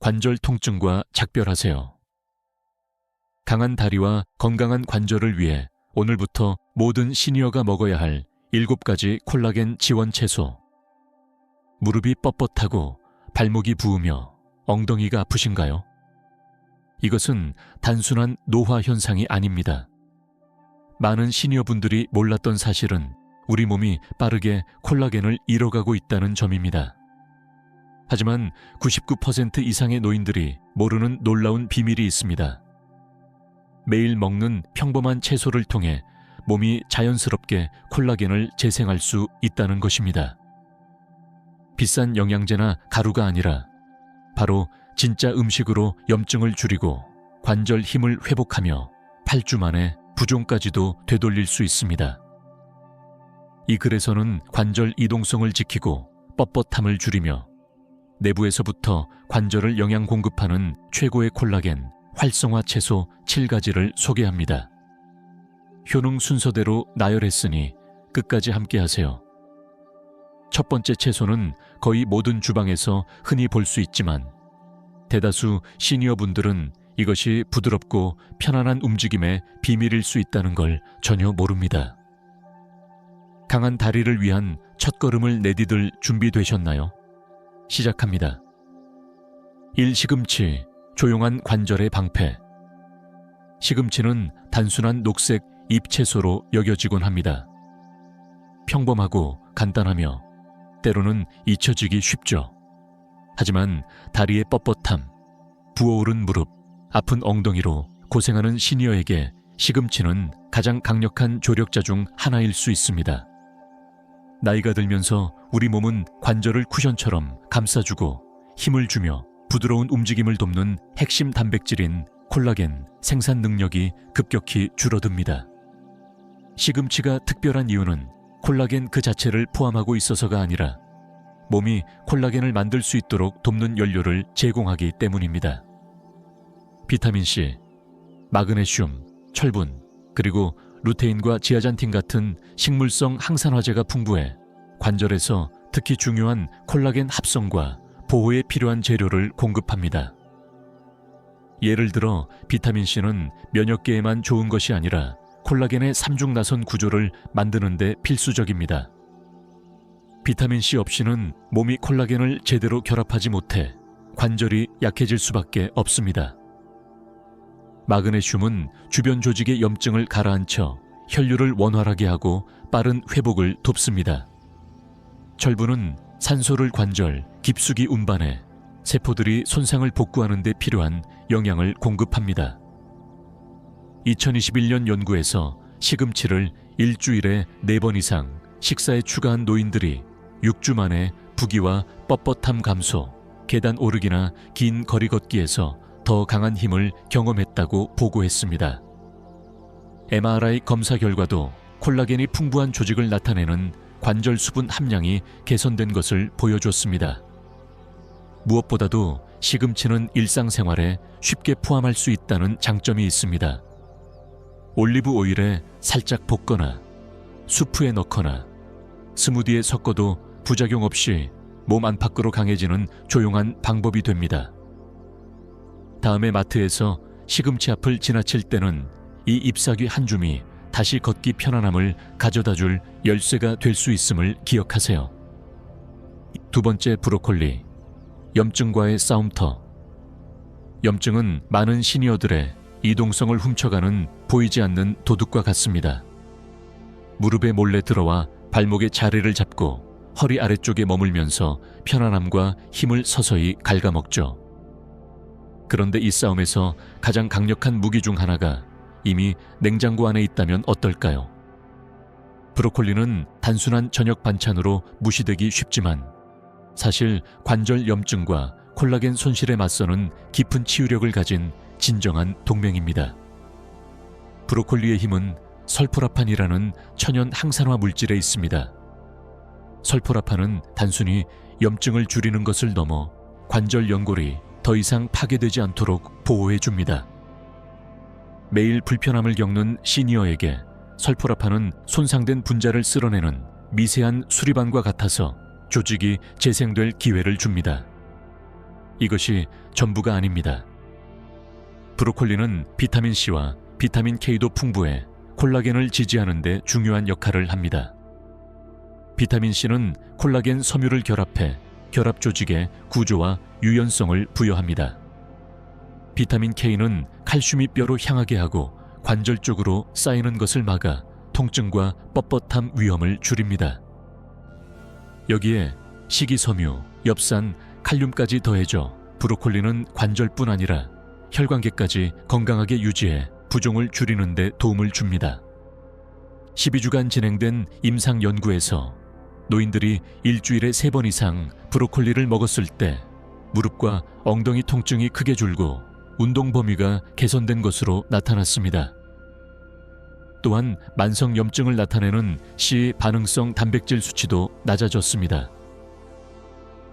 관절 통증과 작별하세요. 강한 다리와 건강한 관절을 위해 오늘부터 모든 시니어가 먹어야 할 7가지 콜라겐 지원 채소. 무릎이 뻣뻣하고 발목이 부으며 엉덩이가 아프신가요? 이것은 단순한 노화 현상이 아닙니다. 많은 시니어분들이 몰랐던 사실은 우리 몸이 빠르게 콜라겐을 잃어가고 있다는 점입니다. 하지만 99% 이상의 노인들이 모르는 놀라운 비밀이 있습니다. 매일 먹는 평범한 채소를 통해 몸이 자연스럽게 콜라겐을 재생할 수 있다는 것입니다. 비싼 영양제나 가루가 아니라 바로 진짜 음식으로 염증을 줄이고 관절 힘을 회복하며 8주 만에 부종까지도 되돌릴 수 있습니다. 이 글에서는 관절 이동성을 지키고 뻣뻣함을 줄이며 내부에서부터 관절을 영양 공급하는 최고의 콜라겐 활성화 채소 7가지를 소개합니다. 효능 순서대로 나열했으니 끝까지 함께하세요. 첫 번째 채소는 거의 모든 주방에서 흔히 볼 수 있지만 대다수 시니어분들은 이것이 부드럽고 편안한 움직임의 비밀일 수 있다는 걸 전혀 모릅니다. 강한 다리를 위한 첫걸음을 내디딜 준비되셨나요? 시작합니다. 1. 시금치, 조용한 관절의 방패. 시금치는 단순한 녹색 잎채소로 여겨지곤 합니다. 평범하고 간단하며 때로는 잊혀지기 쉽죠. 하지만 다리의 뻣뻣함, 부어오른 무릎, 아픈 엉덩이로 고생하는 시니어에게 시금치는 가장 강력한 조력자 중 하나일 수 있습니다. 나이가 들면서 우리 몸은 관절을 쿠션처럼 감싸주고 힘을 주며 부드러운 움직임을 돕는 핵심 단백질인 콜라겐 생산 능력이 급격히 줄어듭니다. 시금치가 특별한 이유는 콜라겐 그 자체를 포함하고 있어서가 아니라 몸이 콜라겐을 만들 수 있도록 돕는 연료를 제공하기 때문입니다. 비타민C, 마그네슘, 철분, 그리고 루테인과 지아잔틴 같은 식물성 항산화제가 풍부해 관절에서 특히 중요한 콜라겐 합성과 보호에 필요한 재료를 공급합니다. 예를 들어 비타민C는 면역계에만 좋은 것이 아니라 콜라겐의 삼중나선 구조를 만드는 데 필수적입니다. 비타민C 없이는 몸이 콜라겐을 제대로 결합하지 못해 관절이 약해질 수밖에 없습니다. 마그네슘은 주변 조직의 염증을 가라앉혀 혈류를 원활하게 하고 빠른 회복을 돕습니다. 철분은 산소를 관절, 깊숙이 운반해 세포들이 손상을 복구하는 데 필요한 영양을 공급합니다. 2021년 연구에서 시금치를 일주일에 4번 이상 식사에 추가한 노인들이 6주 만에 부기와 뻣뻣함 감소, 계단 오르기나 긴 거리 걷기에서 더 강한 힘을 경험했다고 보고했습니다. MRI 검사 결과도 콜라겐이 풍부한 조직을 나타내는 관절 수분 함량이 개선된 것을 보여줬습니다. 무엇보다도 시금치는 일상생활에 쉽게 포함할 수 있다는 장점이 있습니다. 올리브 오일에 살짝 볶거나 수프에 넣거나 스무디에 섞어도 부작용 없이 몸 안팎으로 강해지는 조용한 방법이 됩니다. 다음에 마트에서 시금치 앞을 지나칠 때는 이 잎사귀 한 줌이 다시 걷기 편안함을 가져다줄 열쇠가 될 수 있음을 기억하세요. 두 번째, 브로콜리. 염증과의 싸움터. 염증은 많은 시니어들의 이동성을 훔쳐가는 보이지 않는 도둑과 같습니다. 무릎에 몰래 들어와 발목의 자리를 잡고 허리 아래쪽에 머물면서 편안함과 힘을 서서히 갉아먹죠. 그런데 이 싸움에서 가장 강력한 무기 중 하나가 이미 냉장고 안에 있다면 어떨까요? 브로콜리는 단순한 저녁 반찬으로 무시되기 쉽지만 사실 관절 염증과 콜라겐 손실에 맞서는 깊은 치유력을 가진 진정한 동맹입니다. 브로콜리의 힘은 설포라판이라는 천연 항산화 물질에 있습니다. 설포라판은 단순히 염증을 줄이는 것을 넘어 관절 연골이 더 이상 파괴되지 않도록 보호해줍니다. 매일 불편함을 겪는 시니어에게 설포라판은 손상된 분자를 쓸어내는 미세한 수리반과 같아서 조직이 재생될 기회를 줍니다. 이것이 전부가 아닙니다. 브로콜리는 비타민 C와 비타민 K도 풍부해 콜라겐을 지지하는 데 중요한 역할을 합니다. 비타민 C는 콜라겐 섬유를 결합해 결합 조직의 구조와 유연성을 부여합니다. 비타민 K는 칼슘이 뼈로 향하게 하고 관절 쪽으로 쌓이는 것을 막아 통증과 뻣뻣함 위험을 줄입니다. 여기에 식이섬유, 엽산, 칼륨까지 더해져 브로콜리는 관절뿐 아니라 혈관계까지 건강하게 유지해 부종을 줄이는 데 도움을 줍니다. 12주간 진행된 임상 연구에서 노인들이 일주일에 3번 이상 브로콜리를 먹었을 때 무릎과 엉덩이 통증이 크게 줄고 운동 범위가 개선된 것으로 나타났습니다. 또한 만성 염증을 나타내는 C 반응성 단백질 수치도 낮아졌습니다.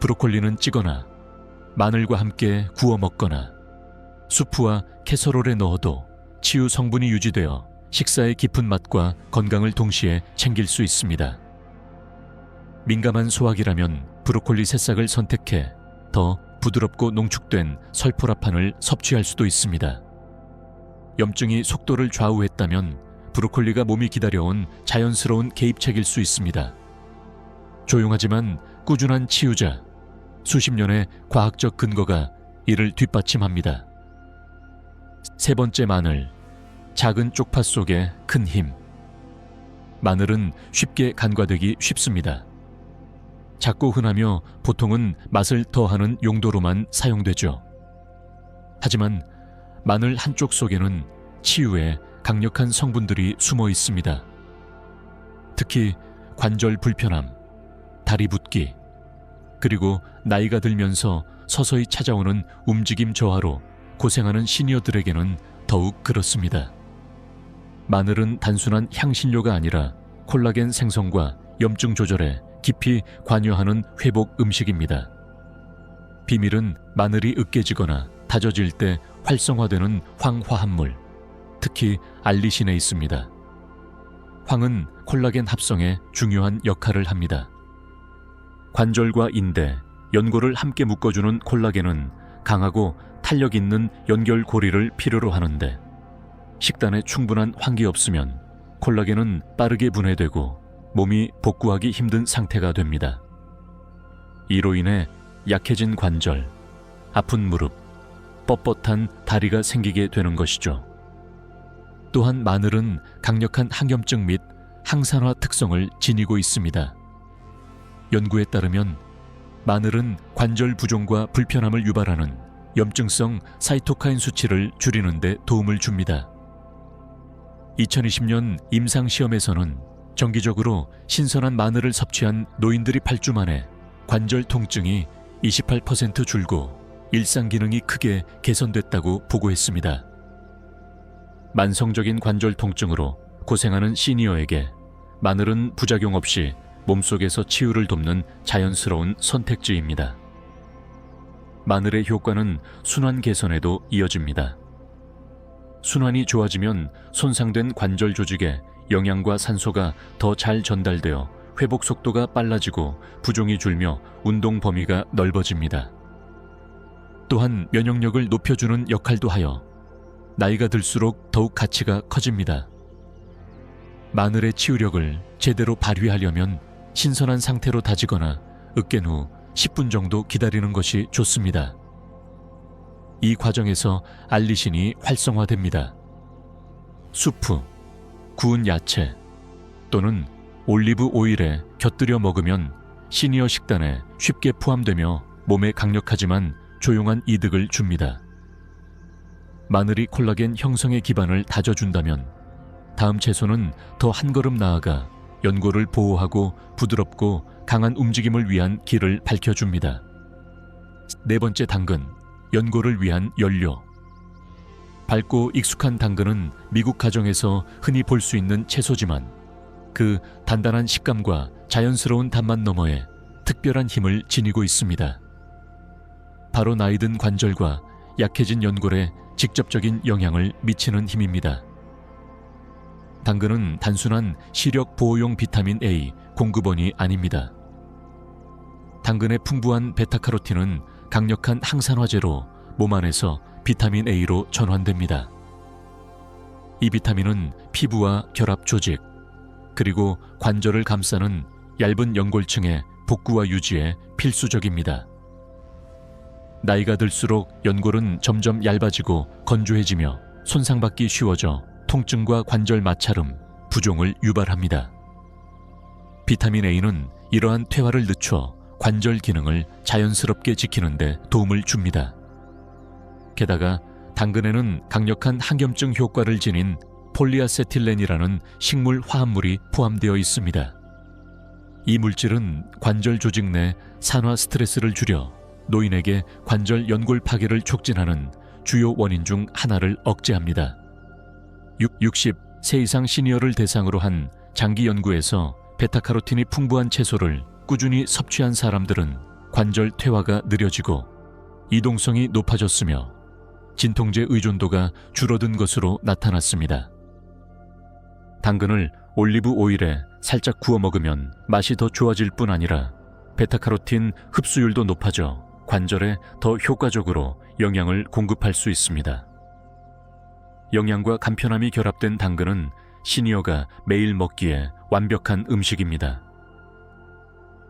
브로콜리는 찌거나 마늘과 함께 구워 먹거나 수프와 캐서롤에 넣어도 치유 성분이 유지되어 식사의 깊은 맛과 건강을 동시에 챙길 수 있습니다. 민감한 소화기라면 브로콜리 새싹을 선택해 더 부드럽고 농축된 설포라판을 섭취할 수도 있습니다. 염증이 속도를 좌우했다면 브로콜리가 몸이 기다려온 자연스러운 개입책일 수 있습니다. 조용하지만 꾸준한 치유자, 수십 년의 과학적 근거가 이를 뒷받침합니다. 세 번째, 마늘. 작은 쪽파 속에 큰 힘. 마늘은 쉽게 간과되기 쉽습니다. 작고 흔하며 보통은 맛을 더하는 용도로만 사용되죠. 하지만 마늘 한쪽 속에는 치유에 강력한 성분들이 숨어 있습니다. 특히 관절 불편함, 다리 붓기, 그리고 나이가 들면서 서서히 찾아오는 움직임 저하로 고생하는 시니어들에게는 더욱 그렇습니다. 마늘은 단순한 향신료가 아니라 콜라겐 생성과 염증 조절에 깊이 관여하는 회복 음식입니다. 비밀은 마늘이 으깨지거나 다져질 때 활성화되는 황화합물, 특히 알리신에 있습니다. 황은 콜라겐 합성에 중요한 역할을 합니다. 관절과 인대, 연골을 함께 묶어주는 콜라겐은 강하고 탄력 있는 연결고리를 필요로 하는데 식단에 충분한 황이 없으면 콜라겐은 빠르게 분해되고 몸이 복구하기 힘든 상태가 됩니다. 이로 인해 약해진 관절, 아픈 무릎, 뻣뻣한 다리가 생기게 되는 것이죠. 또한 마늘은 강력한 항염증 및 항산화 특성을 지니고 있습니다. 연구에 따르면 마늘은 관절 부종과 불편함을 유발하는 염증성 사이토카인 수치를 줄이는 데 도움을 줍니다. 2020년 임상시험에서는 정기적으로 신선한 마늘을 섭취한 노인들이 8주 만에 관절 통증이 28% 줄고 일상 기능이 크게 개선됐다고 보고했습니다. 만성적인 관절 통증으로 고생하는 시니어에게 마늘은 부작용 없이 몸속에서 치유를 돕는 자연스러운 선택지입니다. 마늘의 효과는 순환 개선에도 이어집니다. 순환이 좋아지면 손상된 관절 조직에 영양과 산소가 더 잘 전달되어 회복 속도가 빨라지고 부종이 줄며 운동 범위가 넓어집니다. 또한 면역력을 높여주는 역할도 하여 나이가 들수록 더욱 가치가 커집니다. 마늘의 치유력을 제대로 발휘하려면 신선한 상태로 다지거나 으깬 후 10분 정도 기다리는 것이 좋습니다. 이 과정에서 알리신이 활성화됩니다. 수프, 구운 야채 또는 올리브 오일에 곁들여 먹으면 시니어 식단에 쉽게 포함되며 몸에 강력하지만 조용한 이득을 줍니다. 마늘이 콜라겐 형성의 기반을 다져준다면 다음 채소는 더 한 걸음 나아가 연골을 보호하고 부드럽고 강한 움직임을 위한 길을 밝혀줍니다. 네 번째, 당근, 연골을 위한 연료. 밝고 익숙한 당근은 미국 가정에서 흔히 볼 수 있는 채소지만 그 단단한 식감과 자연스러운 단맛 너머에 특별한 힘을 지니고 있습니다. 바로 나이든 관절과 약해진 연골에 직접적인 영향을 미치는 힘입니다. 당근은 단순한 시력 보호용 비타민 A 공급원이 아닙니다. 당근의 풍부한 베타카로틴은 강력한 항산화제로 몸 안에서 비타민 A로 전환됩니다. 이 비타민은 피부와 결합 조직, 그리고 관절을 감싸는 얇은 연골층의 복구와 유지에 필수적입니다. 나이가 들수록 연골은 점점 얇아지고 건조해지며 손상받기 쉬워져 통증과 관절 마찰음, 부종을 유발합니다. 비타민 A는 이러한 퇴화를 늦춰 관절 기능을 자연스럽게 지키는 데 도움을 줍니다. 게다가 당근에는 강력한 항염증 효과를 지닌 폴리아세틸렌이라는 식물 화합물이 포함되어 있습니다. 이 물질은 관절 조직 내 산화 스트레스를 줄여 노인에게 관절 연골 파괴를 촉진하는 주요 원인 중 하나를 억제합니다. 60세 이상 시니어를 대상으로 한 장기 연구에서 베타카로틴이 풍부한 채소를 꾸준히 섭취한 사람들은 관절 퇴화가 느려지고 이동성이 높아졌으며 진통제 의존도가 줄어든 것으로 나타났습니다. 당근을 올리브 오일에 살짝 구워 먹으면 맛이 더 좋아질 뿐 아니라 베타카로틴 흡수율도 높아져 관절에 더 효과적으로 영양을 공급할 수 있습니다. 영양과 간편함이 결합된 당근은 시니어가 매일 먹기에 완벽한 음식입니다.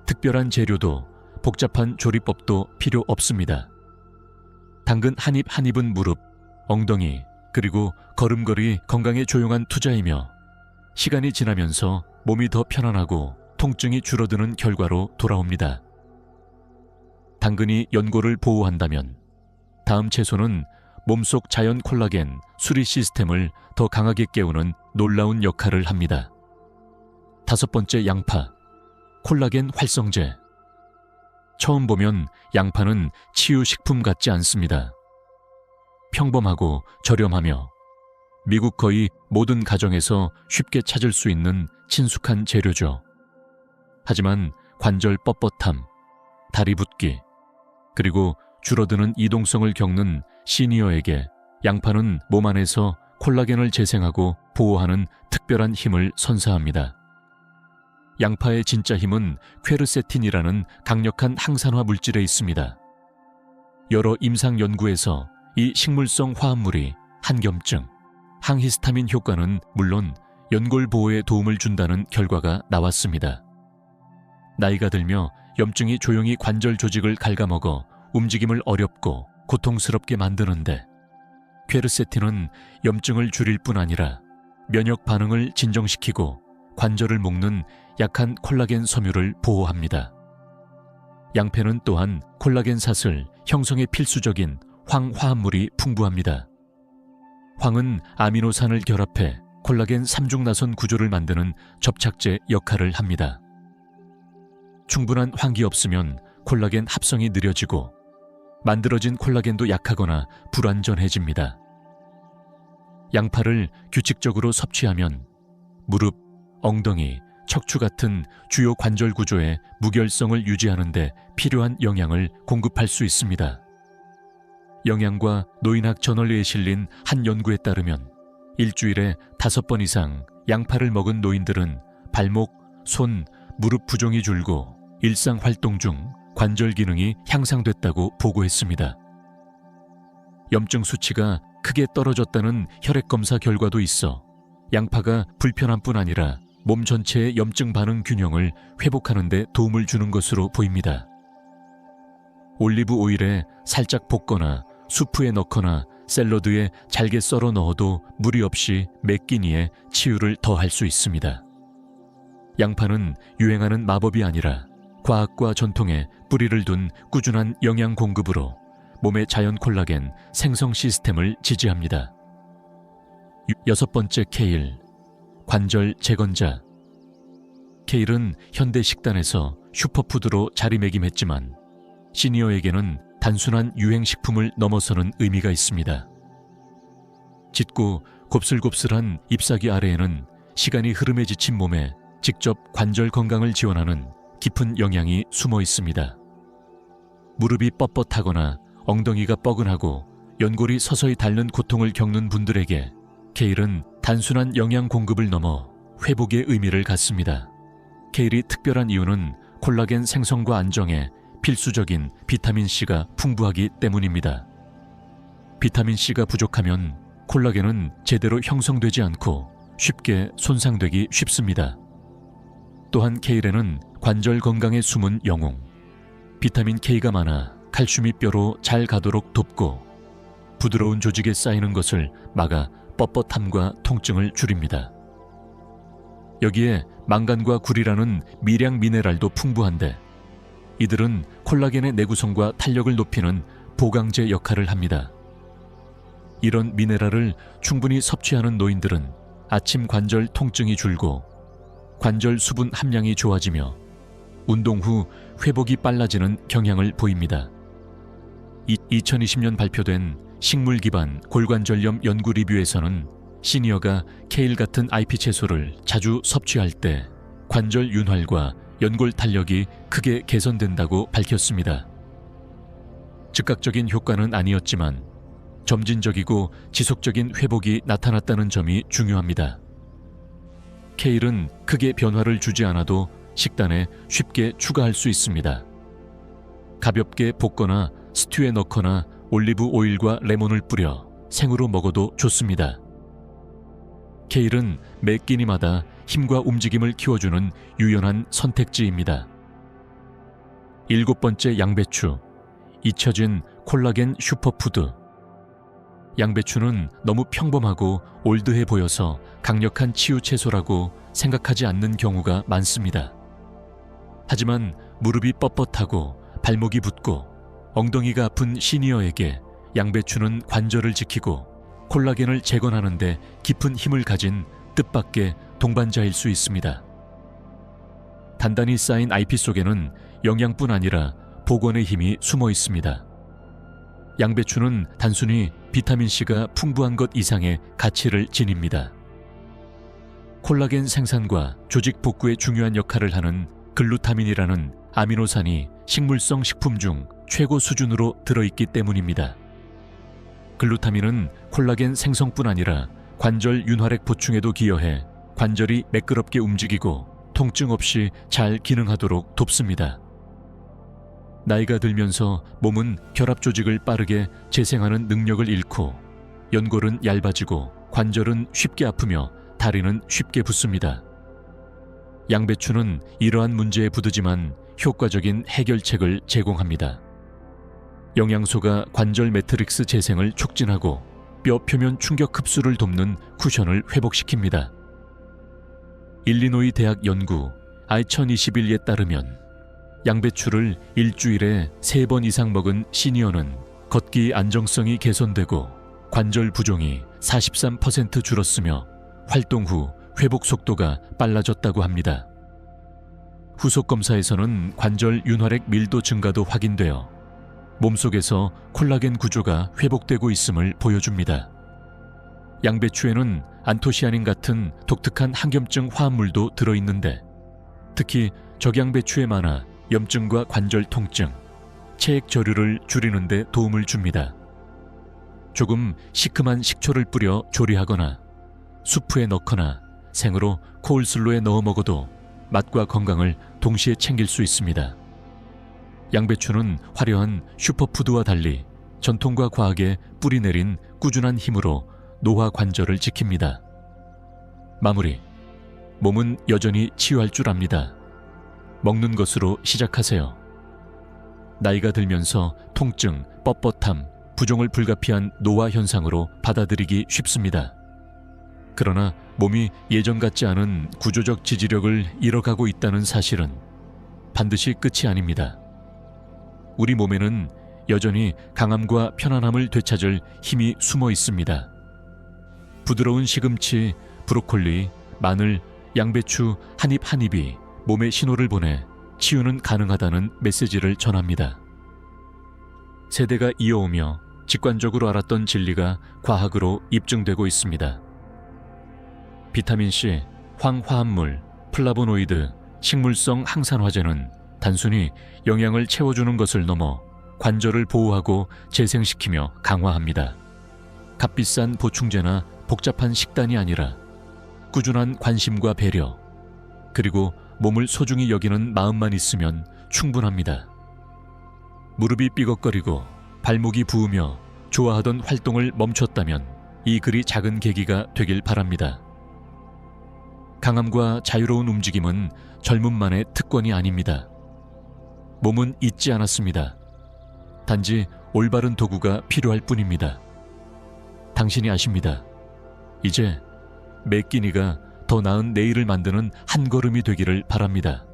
특별한 재료도 복잡한 조리법도 필요 없습니다. 당근 한 입 한 입은 무릎, 엉덩이, 그리고 걸음걸이 건강에 조용한 투자이며 시간이 지나면서 몸이 더 편안하고 통증이 줄어드는 결과로 돌아옵니다. 당근이 연골을 보호한다면 다음 채소는 몸속 자연 콜라겐 수리 시스템을 더 강하게 깨우는 놀라운 역할을 합니다. 5번째, 양파, 콜라겐 활성제. 처음 보면 양파는 치유식품 같지 않습니다. 평범하고 저렴하며 미국 거의 모든 가정에서 쉽게 찾을 수 있는 친숙한 재료죠. 하지만 관절 뻣뻣함, 다리 붓기, 그리고 줄어드는 이동성을 겪는 시니어에게 양파는 몸 안에서 콜라겐을 재생하고 보호하는 특별한 힘을 선사합니다. 양파의 진짜 힘은 퀘르세틴이라는 강력한 항산화 물질에 있습니다. 여러 임상 연구에서 이 식물성 화합물이 항염증, 항히스타민 효과는 물론 연골 보호에 도움을 준다는 결과가 나왔습니다. 나이가 들며 염증이 조용히 관절 조직을 갉아먹어 움직임을 어렵고 고통스럽게 만드는데 퀘르세틴은 염증을 줄일 뿐 아니라 면역 반응을 진정시키고 관절을 묶는 약한 콜라겐 섬유를 보호합니다. 양패는 또한 콜라겐 삿을 형성에 필수적인 황화합물이 풍부합니다. 황은 아미노산을 결합해 콜라겐 삼중나선 구조를 만드는 접착제 역할을 합니다. 충분한 황이 없으면 콜라겐 합성이 느려지고 만들어진 콜라겐도 약하거나 불완전해집니다. 양파를 규칙적으로 섭취하면 무릎, 엉덩이, 척추 같은 주요 관절 구조의 무결성을 유지하는 데 필요한 영양을 공급할 수 있습니다. 영양과 노인학 저널리에 실린 한 연구에 따르면 일주일에 5번 이상 양파를 먹은 노인들은 발목, 손, 무릎 부종이 줄고 일상 활동 중 관절 기능이 향상됐다고 보고했습니다. 염증 수치가 크게 떨어졌다는 혈액검사 결과도 있어 양파가 불편함 뿐 아니라 몸 전체의 염증 반응 균형을 회복하는 데 도움을 주는 것으로 보입니다. 올리브 오일에 살짝 볶거나 수프에 넣거나 샐러드에 잘게 썰어 넣어도 무리 없이 매 끼니에 치유를 더할 수 있습니다. 양파는 유행하는 마법이 아니라 과학과 전통에 뿌리를 둔 꾸준한 영양 공급으로 몸의 자연 콜라겐 생성 시스템을 지지합니다. 6번째, 케일, 관절 재건자. 케일은 현대 식단에서 슈퍼푸드로 자리매김했지만 시니어에게는 단순한 유행식품을 넘어서는 의미가 있습니다. 짙고 곱슬곱슬한 잎사귀 아래에는 시간이 흐름에 지친 몸에 직접 관절 건강을 지원하는 깊은 영양이 숨어 있습니다. 무릎이 뻣뻣하거나 엉덩이가 뻐근하고 연골이 서서히 닳는 고통을 겪는 분들에게 케일은 단순한 영양 공급을 넘어 회복의 의미를 갖습니다. 케일이 특별한 이유는 콜라겐 생성과 안정에 필수적인 비타민C가 풍부하기 때문입니다. 비타민C가 부족하면 콜라겐은 제대로 형성되지 않고 쉽게 손상되기 쉽습니다. 또한 케일에는 관절 건강에 숨은 영웅, 비타민 K가 많아 칼슘이 뼈로 잘 가도록 돕고 부드러운 조직에 쌓이는 것을 막아 뻣뻣함과 통증을 줄입니다. 여기에 망간과 구리라는 미량 미네랄도 풍부한데 이들은 콜라겐의 내구성과 탄력을 높이는 보강제 역할을 합니다. 이런 미네랄을 충분히 섭취하는 노인들은 아침 관절 통증이 줄고 관절 수분 함량이 좋아지며 운동 후 회복이 빨라지는 경향을 보입니다. 2020년 발표된 식물 기반 골관절염 연구 리뷰에서는 시니어가 케일 같은 IP 채소를 자주 섭취할 때 관절 윤활과 연골 탄력이 크게 개선된다고 밝혔습니다. 즉각적인 효과는 아니었지만 점진적이고 지속적인 회복이 나타났다는 점이 중요합니다. 케일은 크게 변화를 주지 않아도 식단에 쉽게 추가할 수 있습니다. 가볍게 볶거나 스튜에 넣거나 올리브 오일과 레몬을 뿌려 생으로 먹어도 좋습니다. 케일은 매 끼니마다 힘과 움직임을 키워주는 유연한 선택지입니다. 7번째, 양배추, 잊혀진 콜라겐 슈퍼푸드. 양배추는 너무 평범하고 올드해 보여서 강력한 치유 채소라고 생각하지 않는 경우가 많습니다. 하지만 무릎이 뻣뻣하고 발목이 붓고 엉덩이가 아픈 시니어에게 양배추는 관절을 지키고 콜라겐을 재건하는 데 깊은 힘을 가진 뜻밖의 동반자일 수 있습니다. 단단히 쌓인 IP 속에는 영양뿐 아니라 복원의 힘이 숨어 있습니다. 양배추는 단순히 비타민C가 풍부한 것 이상의 가치를 지닙니다. 콜라겐 생산과 조직 복구에 중요한 역할을 하는 글루타민이라는 아미노산이 식물성 식품 중 최고 수준으로 들어있기 때문입니다. 글루타민은 콜라겐 생성뿐 아니라 관절 윤활액 보충에도 기여해 관절이 매끄럽게 움직이고 통증 없이 잘 기능하도록 돕습니다. 나이가 들면서 몸은 결합 조직을 빠르게 재생하는 능력을 잃고 연골은 얇아지고 관절은 쉽게 아프며 다리는 쉽게 붓습니다. 양배추는 이러한 문제에 부딪히지만 효과적인 해결책을 제공합니다. 영양소가 관절 매트릭스 재생을 촉진하고 뼈 표면 충격 흡수를 돕는 쿠션을 회복시킵니다. 일리노이 대학 연구 I-1021에 따르면 양배추를 일주일에 3번 이상 먹은 시니어는 걷기 안정성이 개선되고 관절 부종이 43% 줄었으며 활동 후 회복 속도가 빨라졌다고 합니다. 후속 검사에서는 관절 윤활액 밀도 증가도 확인되어 몸속에서 콜라겐 구조가 회복되고 있음을 보여줍니다. 양배추에는 안토시아닌 같은 독특한 항염증 화합물도 들어있는데 특히 적양배추에 많아 염증과 관절 통증, 체액 저류를 줄이는 데 도움을 줍니다. 조금 시큼한 식초를 뿌려 조리하거나 수프에 넣거나 생으로 코울슬로에 넣어 먹어도 맛과 건강을 동시에 챙길 수 있습니다. 양배추는 화려한 슈퍼푸드와 달리 전통과 과학에 뿌리 내린 꾸준한 힘으로 노화 관절을 지킵니다. 마무리. 몸은 여전히 치유할 줄 압니다. 먹는 것으로 시작하세요. 나이가 들면서 통증, 뻣뻣함, 부종을 불가피한 노화 현상으로 받아들이기 쉽습니다. 그러나 몸이 예전 같지 않은 구조적 지지력을 잃어가고 있다는 사실은 반드시 끝이 아닙니다. 우리 몸에는 여전히 강함과 편안함을 되찾을 힘이 숨어 있습니다. 부드러운 시금치, 브로콜리, 마늘, 양배추 한 입 한 입이 몸에 신호를 보내 치유는 가능하다는 메시지를 전합니다. 세대가 이어오며 직관적으로 알았던 진리가 과학으로 입증되고 있습니다. 비타민C, 황화합물, 플라보노이드, 식물성 항산화제는 단순히 영양을 채워주는 것을 넘어 관절을 보호하고 재생시키며 강화합니다. 값비싼 보충제나 복잡한 식단이 아니라 꾸준한 관심과 배려, 그리고 몸을 소중히 여기는 마음만 있으면 충분합니다. 무릎이 삐걱거리고 발목이 부으며 좋아하던 활동을 멈췄다면 이 글이 작은 계기가 되길 바랍니다. 강함과 자유로운 움직임은 젊음만의 특권이 아닙니다. 몸은 잊지 않았습니다. 단지 올바른 도구가 필요할 뿐입니다. 당신이 아십니다. 이제 매 끼니가 더 나은 내일을 만드는 한 걸음이 되기를 바랍니다.